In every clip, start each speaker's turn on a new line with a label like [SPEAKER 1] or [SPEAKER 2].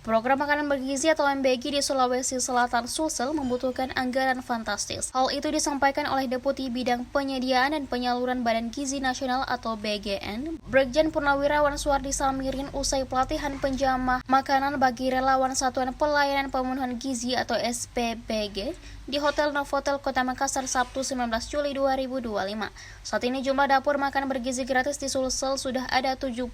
[SPEAKER 1] Program Makanan Bergizi atau MBG di Sulawesi Selatan Sulsel membutuhkan anggaran fantastis. Hal itu disampaikan oleh Deputi Bidang Penyediaan dan Penyaluran Badan Gizi Nasional atau BGN, Brigjen Purnawirawan Suardi Samirin usai pelatihan penjamah makanan bagi relawan Satuan Pelayanan Pemenuhan Gizi atau SPBG di Hotel Novotel Kota Makassar Sabtu 19 Juli 2025. Saat ini jumlah dapur makan bergizi gratis di Sulsel sudah ada 76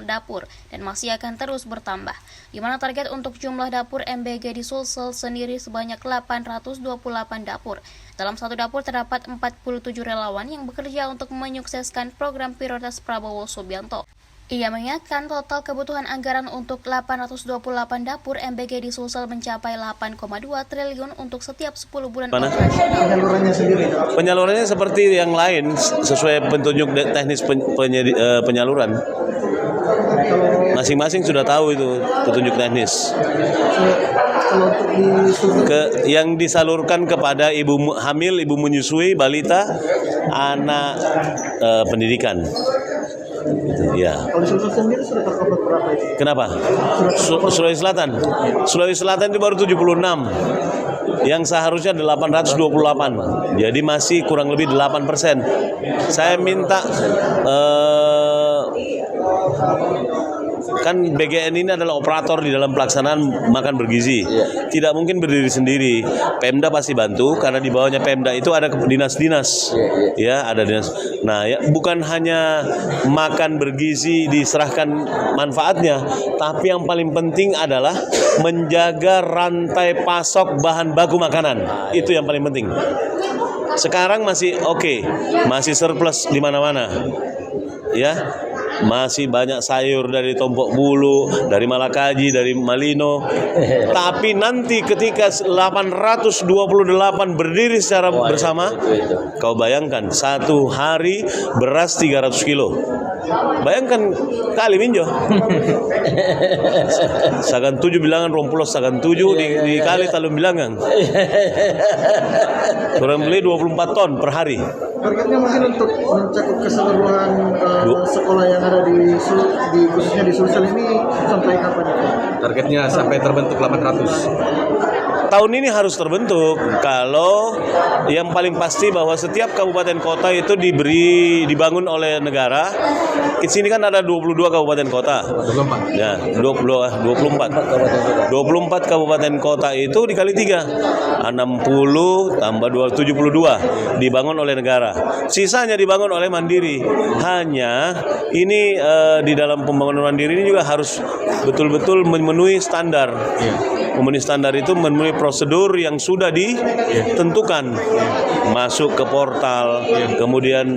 [SPEAKER 1] dapur dan masih akan terus bertambah, di mana target untuk jumlah dapur MBG di Sulsel sendiri sebanyak 828 dapur. Dalam satu dapur terdapat 47 relawan yang bekerja untuk menyukseskan program prioritas Prabowo Subianto. Ia mengingatkan total kebutuhan anggaran untuk 828 dapur MBG di Sulsel mencapai 8,2 triliun untuk setiap 10 bulan operasional.
[SPEAKER 2] Penyalurannya seperti yang lain sesuai petunjuk teknis penyaluran. Masing-masing sudah tahu itu petunjuk teknis. Yang disalurkan kepada ibu hamil, ibu menyusui, balita, anak pendidikan. Ya.
[SPEAKER 3] Kalau di Sulsel sendiri sudah tercover berapa itu?
[SPEAKER 2] Kenapa? Sulawesi Selatan. Sulawesi Selatan itu baru 76. Yang seharusnya 828. Jadi masih kurang lebih 8%. Saya minta kan BGN ini adalah operator di dalam pelaksanaan makan bergizi. Tidak mungkin berdiri sendiri. Pemda pasti bantu karena di bawahnya Pemda itu ada dinas-dinas. Ya, ada dinas. Nah, ya, bukan hanya makan bergizi diserahkan manfaatnya, tapi yang paling penting adalah menjaga rantai pasok bahan baku makanan. Itu yang paling penting. Sekarang masih oke, masih surplus di mana-mana. Ya. Masih banyak sayur dari Tompok Bulu, dari Malakaji, dari Malino. Tapi nanti ketika 828 berdiri secara bersama, kau bayangkan satu hari beras 300 kilo. Bayangkan kali minjo. Sagan 7 bilangan rompulos sagan 7 dikali talun bilangan. Orang beli 24 ton per hari.
[SPEAKER 3] Targetnya mungkin untuk mencakup keseluruhan sekolah yang ada di khususnya di Sulsel ini sampai kapan?
[SPEAKER 4] Targetnya sampai terbentuk 800.
[SPEAKER 2] Tahun ini harus terbentuk kalau yang paling pasti bahwa setiap kabupaten kota itu dibangun oleh negara. Di sini kan ada 22 kabupaten kota.
[SPEAKER 4] 24.
[SPEAKER 2] Ya, 24 kabupaten kota itu dikali 3. 60 tambah 72 dibangun oleh negara. Sisanya dibangun oleh mandiri. Hanya ini di dalam pembangunan mandiri ini juga harus betul-betul memenuhi standar. Memenuhi standar itu memenuhi prosedur yang sudah ditentukan. Masuk ke portal, kemudian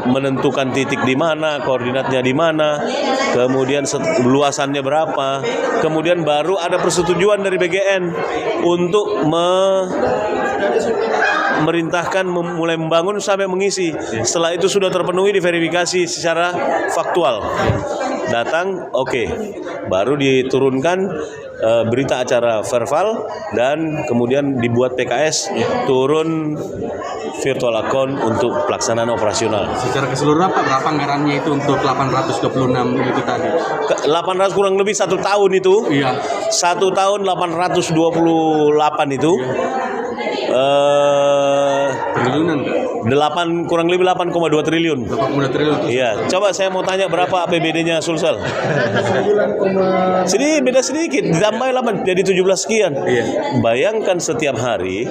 [SPEAKER 2] menentukan titik di mana, koordinatnya di mana, kemudian luasannya berapa, kemudian baru ada persetujuan dari BGN untuk memerintahkan mulai membangun sampai mengisi. Setelah itu sudah terpenuhi, diverifikasi secara faktual. Datang, oke. Baru diturunkan berita acara verbal dan kemudian dibuat PKS turun virtual account untuk pelaksanaan operasional.
[SPEAKER 4] Secara keseluruhan berapa anggarannya itu untuk 826 itu tadi?
[SPEAKER 2] 800 kurang lebih 1 tahun itu.
[SPEAKER 4] Iya.
[SPEAKER 2] 1 tahun 828 itu.
[SPEAKER 4] Triliunan.
[SPEAKER 2] 8 kurang lebih 8,2 triliun.
[SPEAKER 4] 8,2 triliun.
[SPEAKER 2] Iya, coba saya mau tanya berapa APBD-nya Sulsel?
[SPEAKER 3] 9,
[SPEAKER 2] Sini beda sedikit, ditambah 8 jadi 17 sekian.
[SPEAKER 4] Iya.
[SPEAKER 2] Bayangkan setiap hari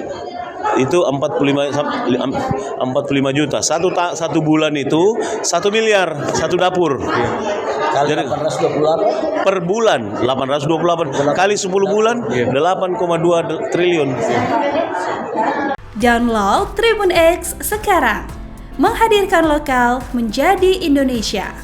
[SPEAKER 2] itu 45 juta. Satu bulan itu 1 miliar satu dapur.
[SPEAKER 4] Iya.
[SPEAKER 2] Jadi 828 per bulan 828 kali 10 bulan 8,2 triliun.
[SPEAKER 5] Download Tribun X sekarang, menghadirkan lokal menjadi Indonesia.